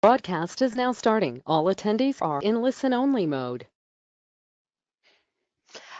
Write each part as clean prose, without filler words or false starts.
Broadcast is now starting. All attendees are in listen-only mode.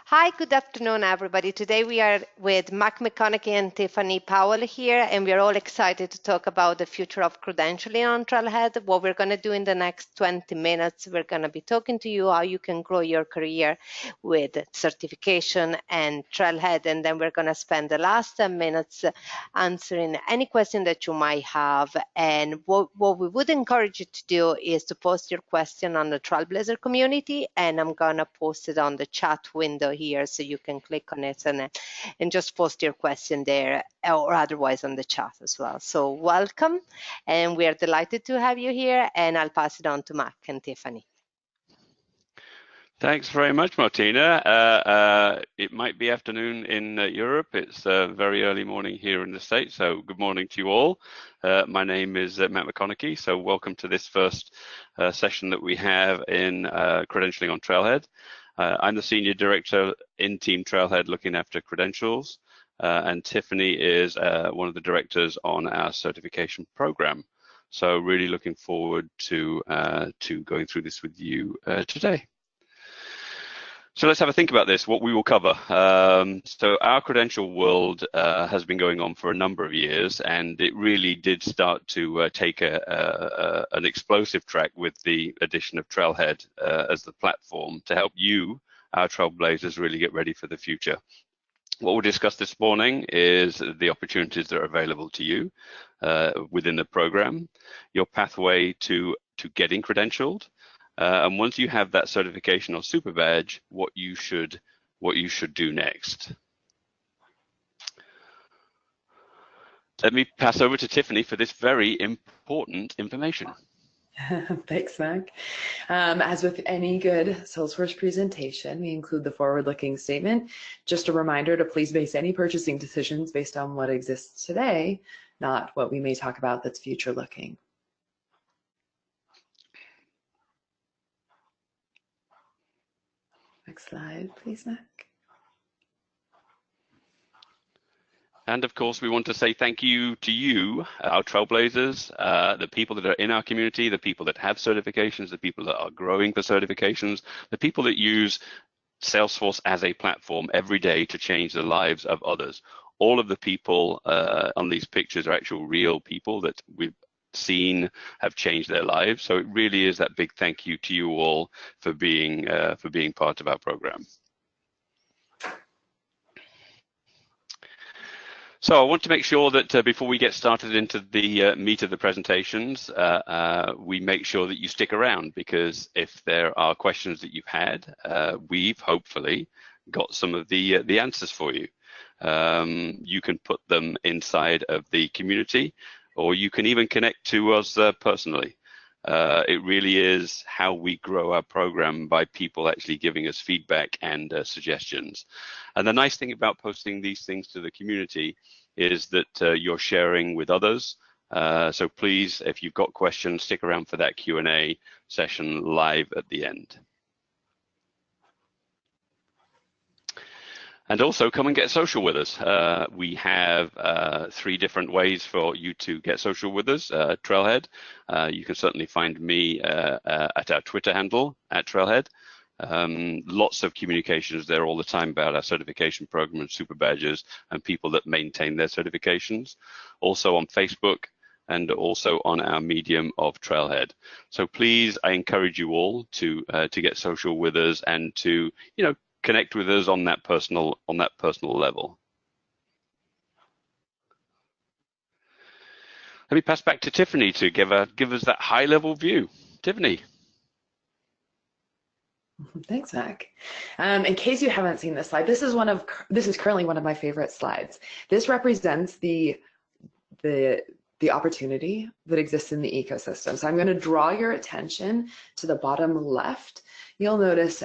Hi, good afternoon, everybody. Today we are with Mark McConaughey and Tiffany Powell here, and we're all excited to talk about the future of credentialing on Trailhead. What we're going to do in the next 20 minutes, we're going to be talking to you how you can grow your career with certification and Trailhead, and then we're going to spend the last 10 minutes answering any question that you might have. And what we would encourage you to do is to post your question on the Trailblazer community, and I'm going to post it on the chat window here, so you can click on it and just post your question there, or otherwise on the chat as well. So welcome, and we are delighted to have you here, and I'll pass it on to Mark and Tiffany. Thanks very much, Martina. It might be afternoon in Europe. It's very early morning here in the States, so good morning to you all. My name is Matt McConaughey, so welcome to this first session that we have in Credentialing on Trailhead. I'm the Senior Director in Team Trailhead looking after credentials, and Tiffany is one of the directors on our certification program. So really looking forward to going through this with you today. So let's have a think about this, what we will cover. So our credential world has been going on for a number of years, and it really did start to take an explosive track with the addition of Trailhead as the platform to help you, our Trailblazers, really get ready for the future. What we'll discuss this morning is the opportunities that are available to you within the program, your pathway to getting credentialed, and once you have that certification or super badge, what you should do next. Let me pass over to Tiffany for this very important information. Thanks, Mac. As with any good Salesforce presentation, we include the forward-looking statement. Just a reminder to please base any purchasing decisions based on what exists today, not what we may talk about that's future-looking. Next slide, please, Mac. And of course, we want to say thank you to you, our Trailblazers, the people that are in our community, the people that have certifications, the people that are growing for certifications, the people that use Salesforce as a platform every day to change the lives of others. All of the people on these pictures are actual real people that we've seen have changed their lives. So it really is that big thank you to you all for being part of our program. So I want to make sure that before we get started into the meat of the presentations, we make sure that you stick around, because if there are questions that you've had, we've hopefully got some of the answers for you. You can put them inside of the community, or you can even connect to us personally. It really is how we grow our program, by people actually giving us feedback and suggestions. And the nice thing about posting these things to the community is that you're sharing with others. So please, if you've got questions, stick around for that Q&A session live at the end. And also come and get social with us. We have 3 different ways for you to get social with us. Trailhead, you can certainly find me at our Twitter handle, @Trailhead. Lots of communications there all the time about our certification program and super badges and people that maintain their certifications. Also on Facebook, and also on our medium of Trailhead. So please, I encourage you all to get social with us and to, connect with us on that personal level. Let me pass back to Tiffany to give us that high-level view. Tiffany. Thanks, Mac. In case you haven't seen this slide, this is currently one of my favorite slides. This represents the opportunity that exists in the ecosystem. So I'm going to draw your attention to the bottom left. You'll notice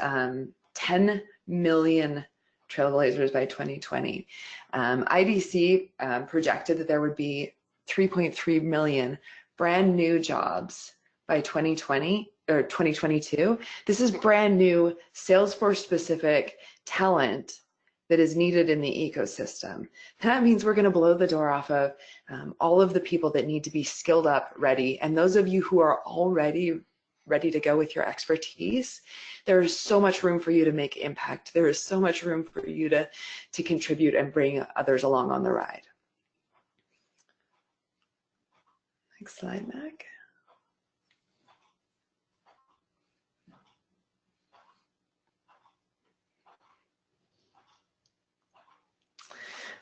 10 million Trailblazers by 2020. IDC projected that there would be 3.3 million brand new jobs by 2020 or 2022. This is brand new Salesforce specific talent that is needed in the ecosystem. That means we're going to blow the door off of all of the people that need to be skilled up, ready. And those of you who are already ready to go with your expertise, there is so much room for you to make impact. There is so much room for you to contribute and bring others along on the ride. Next slide, Mac.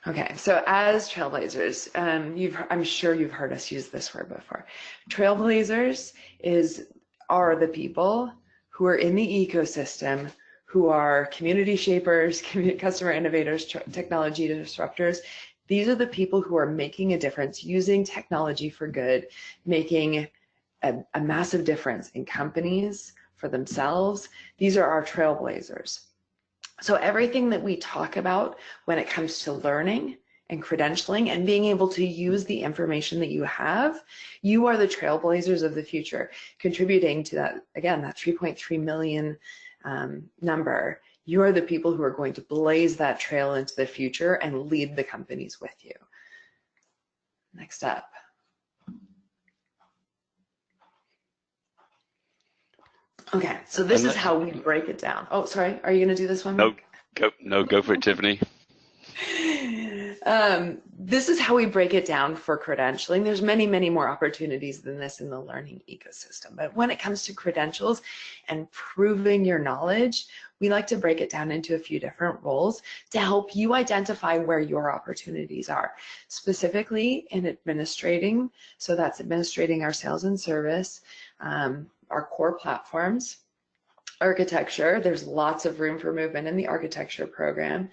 Okay, so as Trailblazers, I'm sure you've heard us use this word before. Trailblazers are the people who are in the ecosystem, who are community shapers, customer innovators, technology disruptors. These are the people who are making a difference, using technology for good, making a massive difference in companies, for themselves. These are our Trailblazers. So everything that we talk about when it comes to learning and credentialing and being able to use the information that you have, you are the Trailblazers of the future, contributing to that, again, that 3.3 million number. You are the people who are going to blaze that trail into the future and lead the companies with you. Next up. Okay, so this is how we break it down. Oh, sorry, are you going to do this one? Go for it, Tiffany. This is how we break it down for credentialing. There's many, many more opportunities than this in the learning ecosystem. But when it comes to credentials and proving your knowledge, we like to break it down into a few different roles to help you identify where your opportunities are. Specifically in administrating, so that's administrating our sales and service, our core platforms, architecture, there's lots of room for movement in the architecture program,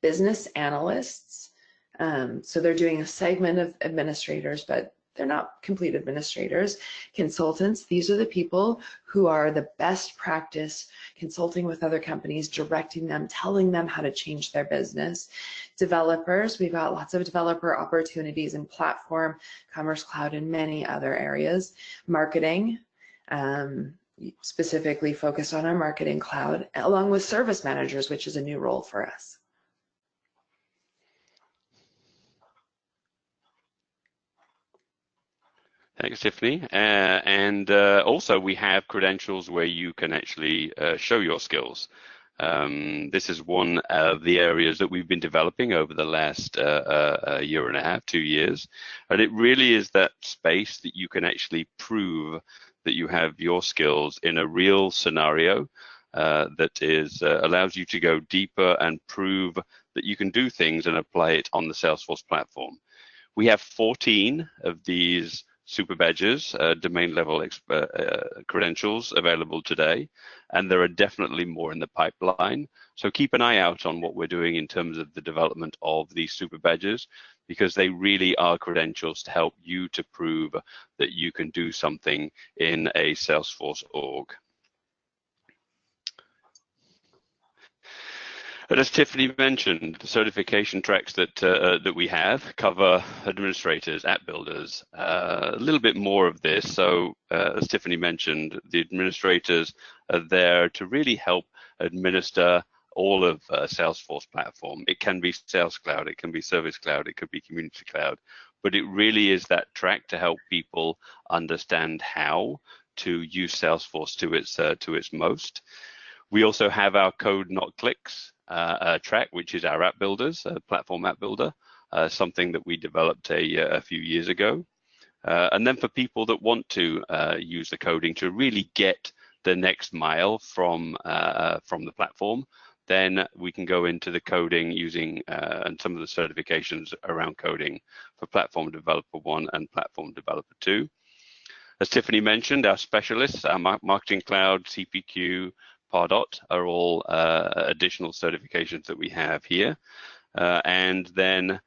business analysts, so they're doing a segment of administrators, but they're not complete administrators. Consultants, these are the people who are the best practice, consulting with other companies, directing them, telling them how to change their business. Developers, we've got lots of developer opportunities in platform, Commerce Cloud, and many other areas. Marketing, specifically focused on our marketing cloud, along with service managers, which is a new role for us. Thanks, Tiffany. Also, we have credentials where you can actually show your skills. This is one of the areas that we've been developing over the last year and a half, 2 years. And it really is that space that you can actually prove that you have your skills in a real scenario that allows you to go deeper and prove that you can do things and apply it on the Salesforce platform. We have 14 of these super badges, domain level credentials available today, and there are definitely more in the pipeline. So keep an eye out on what we're doing in terms of the development of these super badges, because they really are credentials to help you to prove that you can do something in a Salesforce org. And as Tiffany mentioned, the certification tracks that we have cover administrators, app builders, a little bit more of this. So as Tiffany mentioned, the administrators are there to really help administer all of Salesforce platform. It can be Sales Cloud, it can be Service Cloud, it could be Community Cloud, but it really is that track to help people understand how to use Salesforce to its most. We also have our Code Not Clicks track, which is our app builders, platform app builder, something that we developed a few years ago. And then for people that want to use the coding to really get the next mile from the platform, then we can go into the coding using and some of the certifications around coding for Platform Developer 1 and Platform Developer 2. As Tiffany mentioned, our specialists, our Marketing Cloud, CPQ, Pardot are all additional certifications that we have here. And then,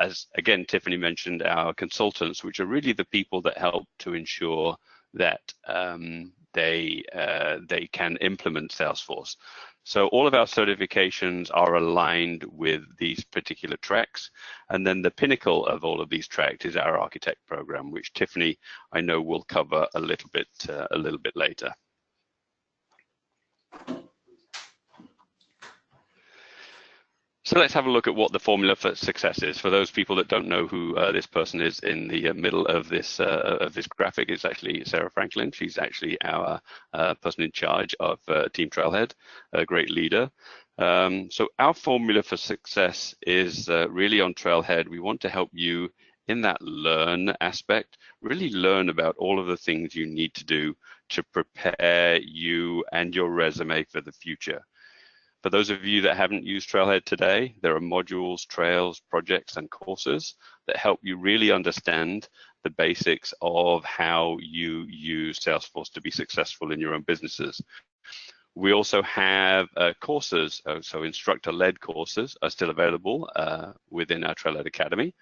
as again, Tiffany mentioned, our consultants, which are really the people that help to ensure that they can implement Salesforce. So all of our certifications are aligned with these particular tracks. And then the pinnacle of all of these tracks is our architect program, which Tiffany, I know, will cover a little bit later. So let's have a look at what the formula for success is. For those people that don't know who this person is in the middle of this graphic, it's actually Sarah Franklin. She's actually our person in charge of Team Trailhead, a great leader. So our formula for success is really on Trailhead. We want to help you in that learn aspect, really learn about all of the things you need to do to prepare you and your resume for the future. For those of you that haven't used Trailhead today, there are modules, trails, projects, and courses that help you really understand the basics of how you use Salesforce to be successful in your own businesses. We also have courses, so instructor-led courses are still available within our Trailhead Academy.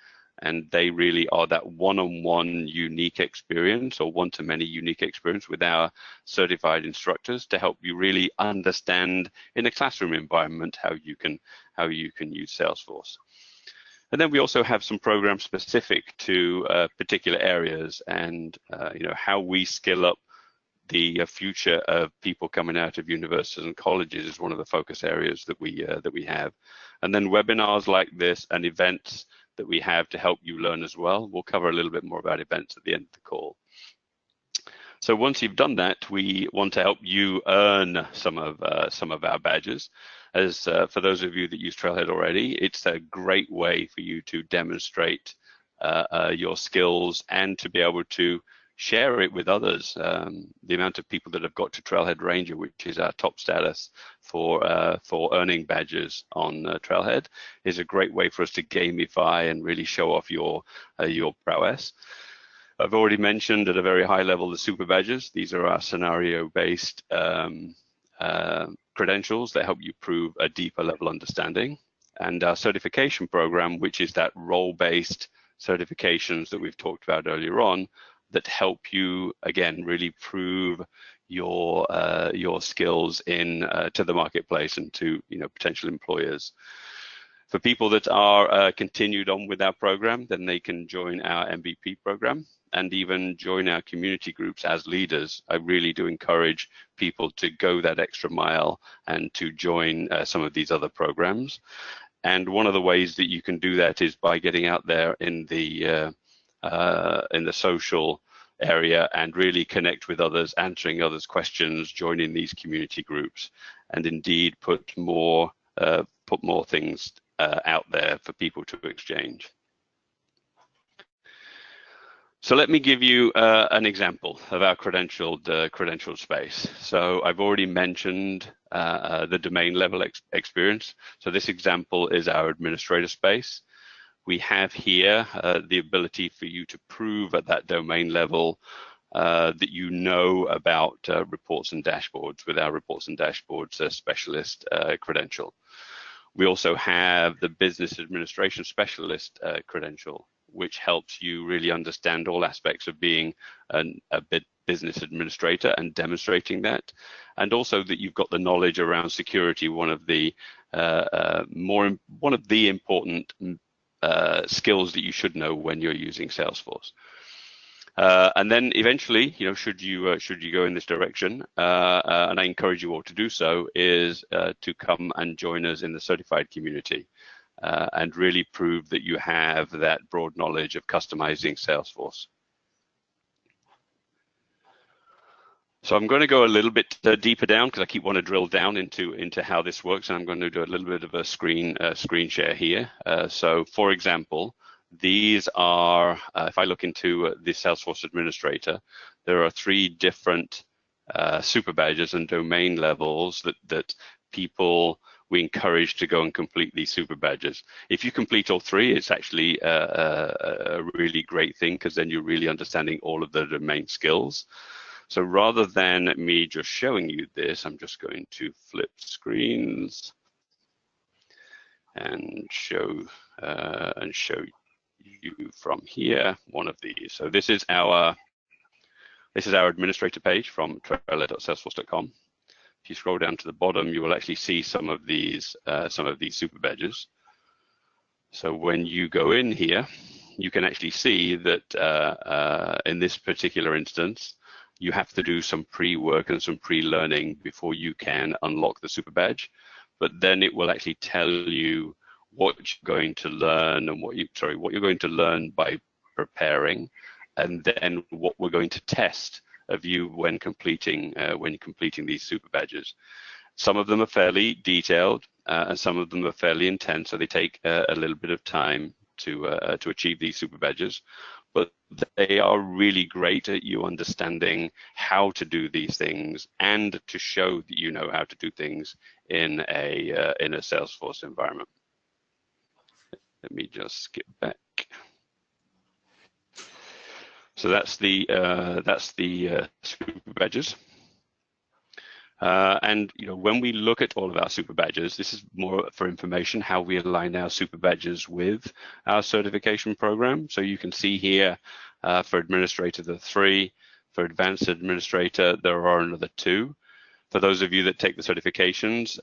And they really are that one-on-one unique experience or one-to-many unique experience with our certified instructors to help you really understand in a classroom environment how you can use Salesforce. And then we also have some programs specific to particular areas and how we skill up the future of people coming out of universities and colleges is one of the focus areas that we have. And then webinars like this and events that we have to help you learn as well. We'll cover a little bit more about events at the end of the call. So once you've done that, we want to help you earn some of our badges. As for those of you that use Trailhead already, it's a great way for you to demonstrate your skills and to be able to share it with others. The amount of people that have got to Trailhead Ranger, which is our top status for earning badges on Trailhead, is a great way for us to gamify and really show off your prowess. I've already mentioned at a very high level the super badges. These are our scenario-based credentials that help you prove a deeper level understanding. And our certification program, which is that role-based certifications that we've talked about earlier on, that help you again really prove your skills to the marketplace and to potential employers. For people that are continued on with our program, then they can join our MVP program and even join our community groups as leaders. I really do encourage people to go that extra mile and to join some of these other programs. And one of the ways that you can do that is by getting out there in the social area and really connect with others, answering others' questions, joining these community groups, and indeed put more things out there for people to exchange. So let me give you an example of our credentialed space. So I've already mentioned the domain level experience. So this example is our administrator space. We have here the ability for you to prove at that domain level that you know about reports and dashboards with our reports and dashboards specialist credential. We also have the business administration specialist credential, which helps you really understand all aspects of being a business administrator and demonstrating that, and also that you've got the knowledge around security, one of the important skills that you should know when you're using Salesforce. And then eventually, should you go in this direction, and I encourage you all to do so, is to come and join us in the certified community and really prove that you have that broad knowledge of customizing Salesforce. So I'm going to go a little bit deeper down because I keep wanting to drill down into how this works, and I'm going to do a little bit of a screen share here. So for example, these are, if I look into the Salesforce Administrator, there are 3 different super badges and domain levels that we encourage to go and complete these super badges. If you complete all 3, it's actually a really great thing because then you're really understanding all of the domain skills. So rather than me just showing you this, I'm just going to flip screens and show you from here one of these. So this is our administrator page from trailhead.salesforce.com. If you scroll down to the bottom, you will actually see some of these super badges. So when you go in here, you can actually see that in this particular instance, you have to do some pre-work and some pre-learning before you can unlock the super badge. But then it will actually tell you what you're going to learn and what you're going to learn by preparing, and then what we're going to test of you when completing these super badges. Some of them are fairly detailed, and some of them are fairly intense, so they take a little bit of time to achieve these super badges. But they are really great at you understanding how to do these things and to show that you know how to do things in a Salesforce environment. Let me just skip back. So that's the super badges. And when we look at all of our super badges, this is more for information how we align our super badges with our certification program. So you can see here for administrator there are 3, for advanced administrator there are another 2. For those of you that take the certifications,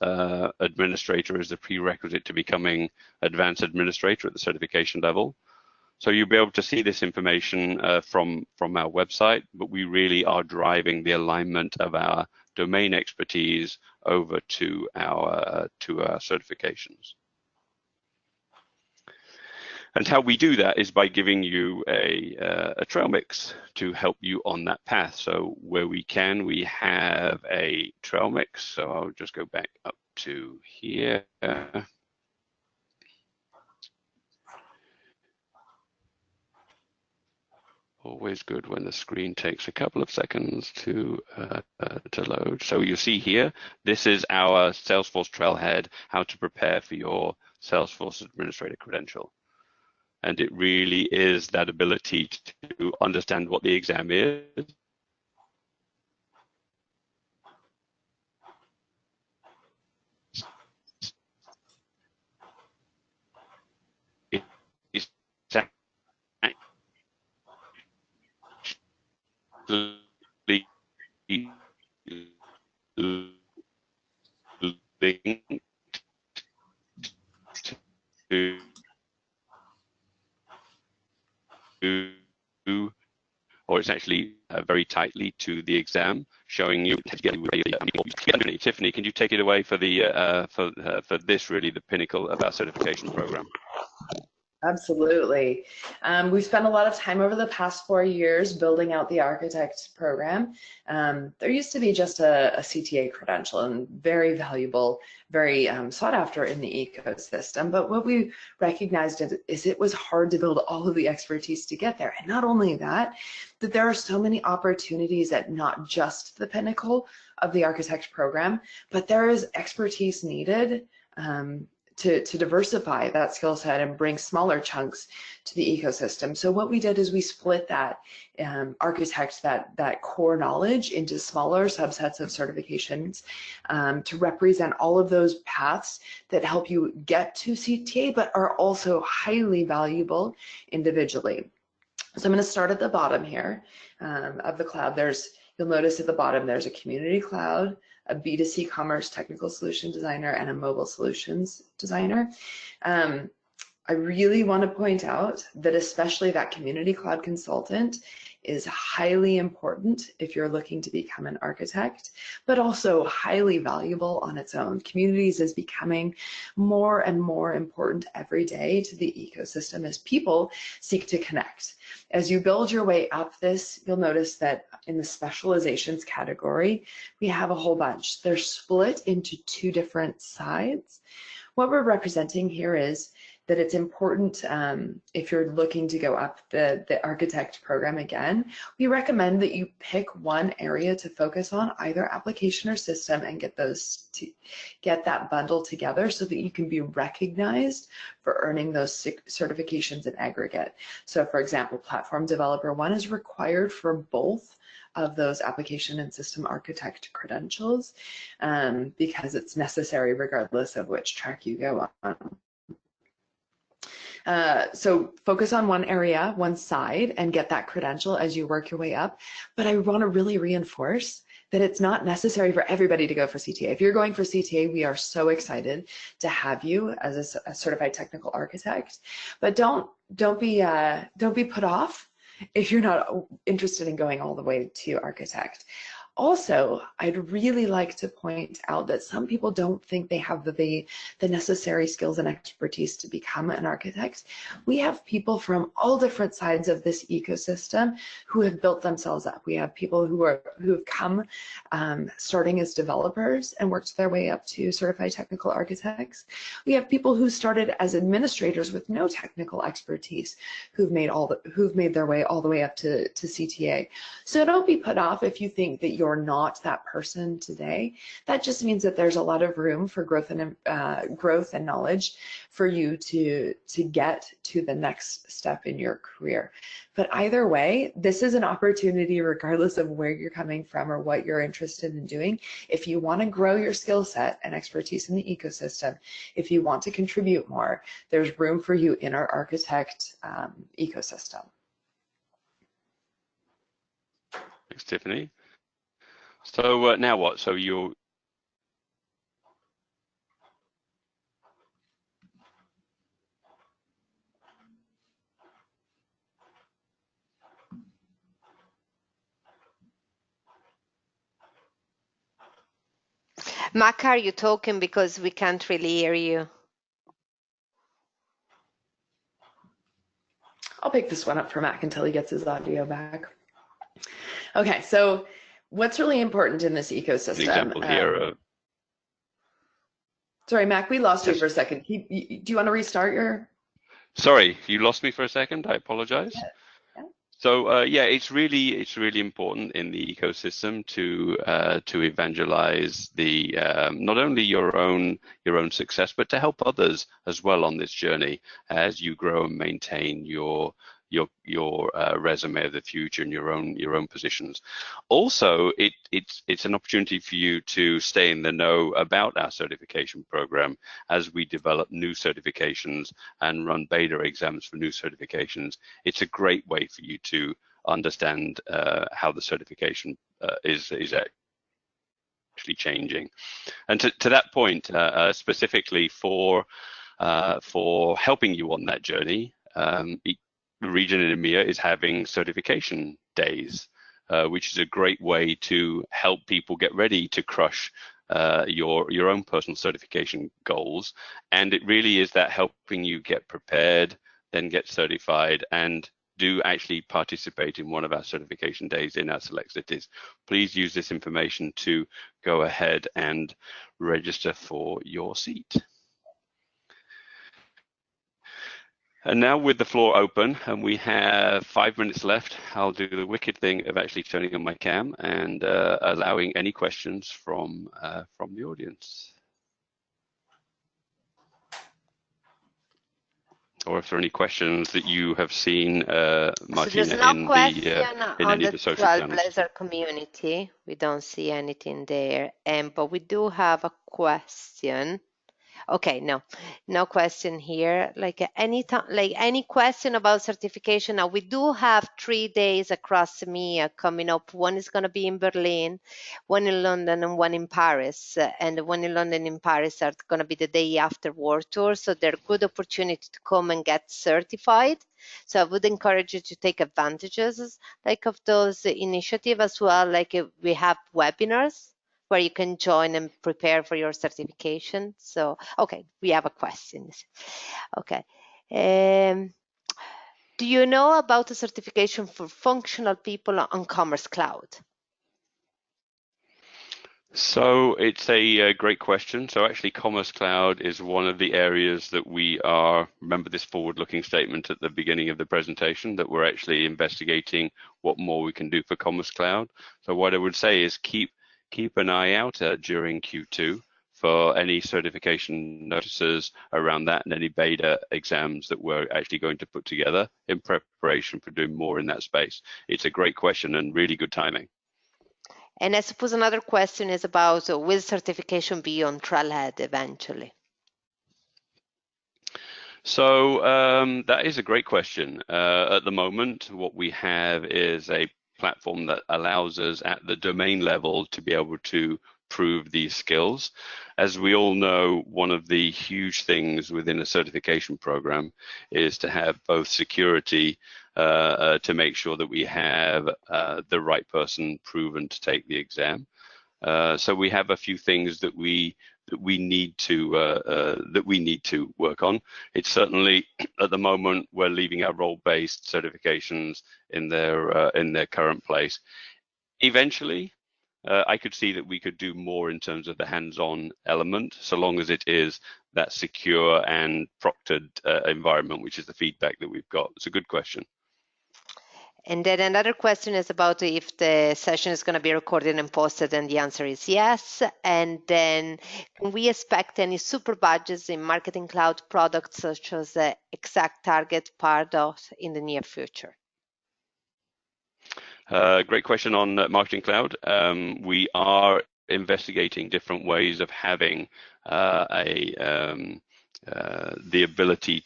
administrator is the prerequisite to becoming advanced administrator at the certification level. So you'll be able to see this information from our website, but we really are driving the alignment of our domain expertise over to our certifications. And how we do that is by giving you a trail mix to help you on that path. So where we can, we have a trail mix. So I'll just go back up to here. Always good when the screen takes a couple of seconds to load. So you see here, this is our Salesforce Trailhead, how to prepare for your Salesforce Administrator credential. And it really is that ability to understand what the exam is. It's linked to, or it's actually very tightly to the exam, showing you. Tiffany, can you take it away for the for this really the pinnacle of our certification program? Absolutely. We've spent a lot of time over the past 4 years building out the architect program. There used to be just a CTA credential, and very valuable, very sought after in the ecosystem. But what we recognized is it was hard to build all of the expertise to get there. And not only that, that there are so many opportunities at not just the pinnacle of the architect program, but there is expertise needed to diversify that skill set and bring smaller chunks to the ecosystem. So what we did is we split that architect, that core knowledge into smaller subsets of certifications to represent all of those paths that help you get to CTA, but are also highly valuable individually. So I'm going to start at the bottom here of the cloud. You'll notice at the bottom there's a community cloud, a B2C commerce technical solution designer, and a mobile solutions designer. I really want to point out that especially that community cloud consultant is highly important if you're looking to become an architect, but also highly valuable on its own. Communities is becoming more and more important every day to the ecosystem as people seek to connect. As you build your way up this, you'll notice that in the specializations category, we have a whole bunch. They're split into 2 different sides. What we're representing here is that it's important if you're looking to go up the architect program again, we recommend that you pick one area to focus on, either application or system, and get that bundle together so that you can be recognized for earning those certifications in aggregate. So for example, Platform Developer 1 is required for both of those application and system architect credentials because it's necessary regardless of which track you go on. So focus on one area, one side, and get that credential as you work your way up. But I want to really reinforce that it's not necessary for everybody to go for CTA. If you're going for CTA, we are so excited to have you as a certified technical architect. But don't be put off if you're not interested in going all the way to architect. Also, I'd really like to point out that some people don't think they have the necessary skills and expertise to become an architect. We have people from all different sides of this ecosystem who have built themselves up. We have people who have come starting as developers and worked their way up to certified technical architects. We have people who started as administrators with no technical expertise who've made their way all the way up to CTA. So don't be put off if you think that you're not that person today. That just means that there's a lot of room for growth and knowledge for you to get to the next step in your career. But either way, this is an opportunity regardless of where you're coming from or what you're interested in doing. If you want to grow your skill set and expertise in the ecosystem, if you want to contribute more, there's room for you in our architect ecosystem. Thanks, Tiffany. So now what? So you're Mac, are you talking because we can't really hear you? I'll pick this one up for Mac until he gets his audio back. Okay, so what's really important in this ecosystem? an example here. Sorry, Mac, we lost you for a second. Do you want to restart your? Sorry, you lost me for a second. I apologize. Yeah. So yeah, it's really important in the ecosystem to evangelize the not only your own success, but to help others as well on this journey as you grow and maintain your resume of the future and your own positions. Also, it's an opportunity for you to stay in the know about our certification program as we develop new certifications and run beta exams for new certifications. It's a great way for you to understand how the certification is actually changing. And to that point, specifically for helping you on that journey, the region in EMEA is having certification days, which is a great way to help people get ready to crush your own personal certification goals. And it really is that helping you get prepared, then get certified, and do actually participate in one of our certification days in our select cities. Please use this information to go ahead and register for your seat. And now with the floor open and we have 5 minutes left, I'll do the wicked thing of actually turning on my cam and allowing any questions from the audience. Or if there are any questions that you have seen, Martina, so there's no in any of the social channels. Trailblazer community. We don't see anything there, but we do have a question. Okay, no question here. Like any question about certification. Now we do have 3 days across EMEA coming up. One is going to be in Berlin, one in London, and one in Paris. And the one in London and Paris are going to be the day after World Tour. So they're good opportunity to come and get certified. So I would encourage you to take advantages of those initiatives as well. Like we have webinars where you can join and prepare for your certification. So, okay, we have a question. Okay. Do you know about the certification for functional people on Commerce Cloud? So it's a great question. So actually Commerce Cloud is one of the areas that we are, remember this forward-looking statement at the beginning of the presentation, that we're actually investigating what more we can do for Commerce Cloud. So what I would say is keep an eye out during Q2 for any certification notices around that and any beta exams that we're actually going to put together in preparation for doing more in that space. It's a great question and really good timing. And I suppose another question is about, will certification be on Trailhead eventually? So that is a great question. At the moment, what we have is a platform that allows us at the domain level to be able to prove these skills. As we all know, one of the huge things within a certification program is to have both security to make sure that we have the right person proven to take the exam. So we have a few things that we need to work on. It's certainly at the moment we're leaving our role-based certifications in their current place. Eventually, I could see that we could do more in terms of the hands-on element, so long as it is that secure and proctored environment, which is the feedback that we've got. It's a good question. And then another question is about if the session is going to be recorded and posted, and the answer is yes. And then can we expect any super badges in Marketing Cloud products such as the Exact Target, Pardot in the near future? Great question on Marketing Cloud. We are investigating different ways of having the ability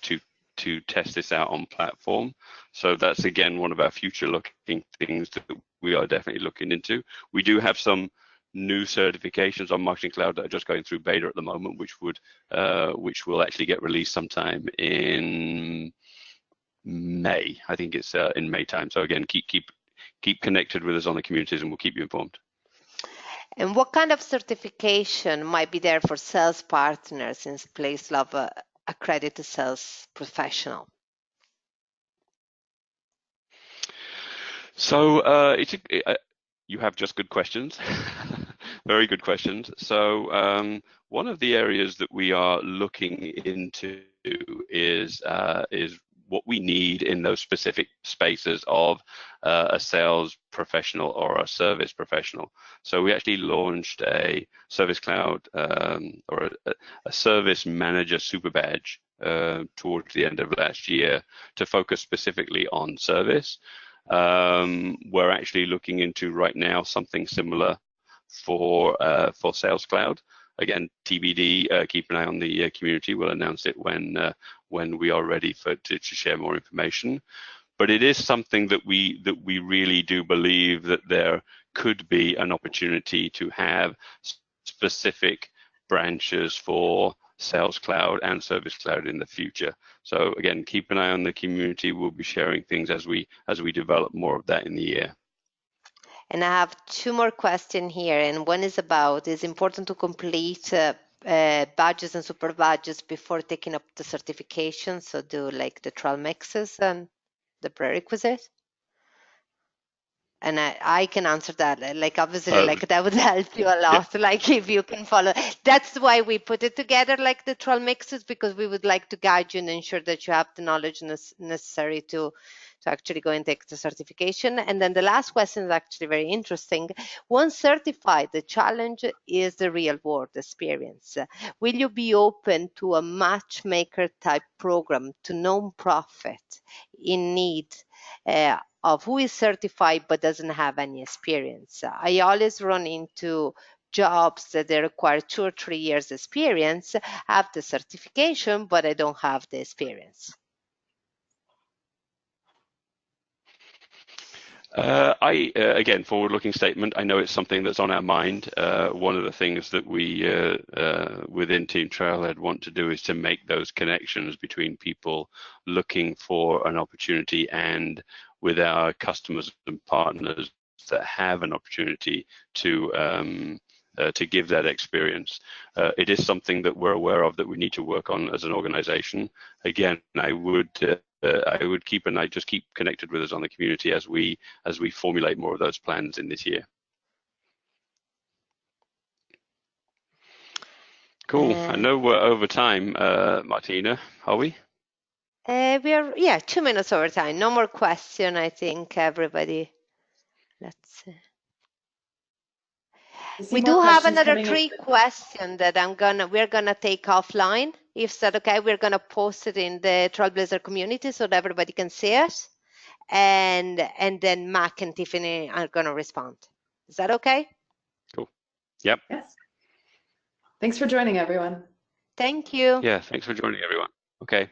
to test this out on platform. So that's again one of our future looking things that we are definitely looking into. We do have some new certifications on Marketing Cloud that are just going through beta at the moment, which will actually get released sometime in May. I think it's in May time. So again, keep connected with us on the communities and we'll keep you informed. And what kind of certification might be there for sales partners in place of accredited sales professional? So you have just good questions, very good questions. So one of the areas that we are looking into is what we need in those specific spaces of a sales professional or a service professional. So we actually launched a Service Cloud or a Service Manager Super Badge towards the end of last year to focus specifically on service. We're actually looking into right now something similar for Sales Cloud. Again, TBD. Keep an eye on the community. We'll announce it when we are ready to share more information. But it is something that we really do believe that there could be an opportunity to have specific branches for Sales Cloud and Service Cloud in the future. So again, keep an eye on the community. We'll be sharing things as we develop more of that in the year. And I have two more questions here, and one is about, is important to complete badges and super badges before taking up the certification, so do like the trial mixes and the prerequisite? And I can answer that. Like obviously, like that would help you a lot. Yeah. Like if you can follow, that's why we put it together, like the trial mixes, because we would like to guide you and ensure that you have the knowledge necessary to actually go and take the certification. And then the last question is actually very interesting. Once certified, the challenge is the real world experience. Will you be open to a matchmaker type program to non-profit in need of who is certified but doesn't have any experience? I always run into jobs that they require 2 or 3 years experience, have the certification, but I don't have the experience. Again, forward-looking statement. I know it's something that's on our mind. One of the things that we within Team Trailhead want to do is to make those connections between people looking for an opportunity and with our customers and partners that have an opportunity to give that experience. It is something that we're aware of that we need to work on as an organization. Again, I would keep an eye, just keep connected with us on the community as we formulate more of those plans in this year. Cool. I know we're over time, Martina. Are we? We are 2 minutes over time. No more question. I think everybody. Let's see. We do have another 3 questions that we're gonna take offline. If that's okay, we're gonna post it in the Trailblazer community so that everybody can see it. And then Mac and Tiffany are gonna respond. Is that okay? Cool. Yep. Yes. Thanks for joining, everyone. Thank you. Yeah, thanks for joining, everyone. Okay.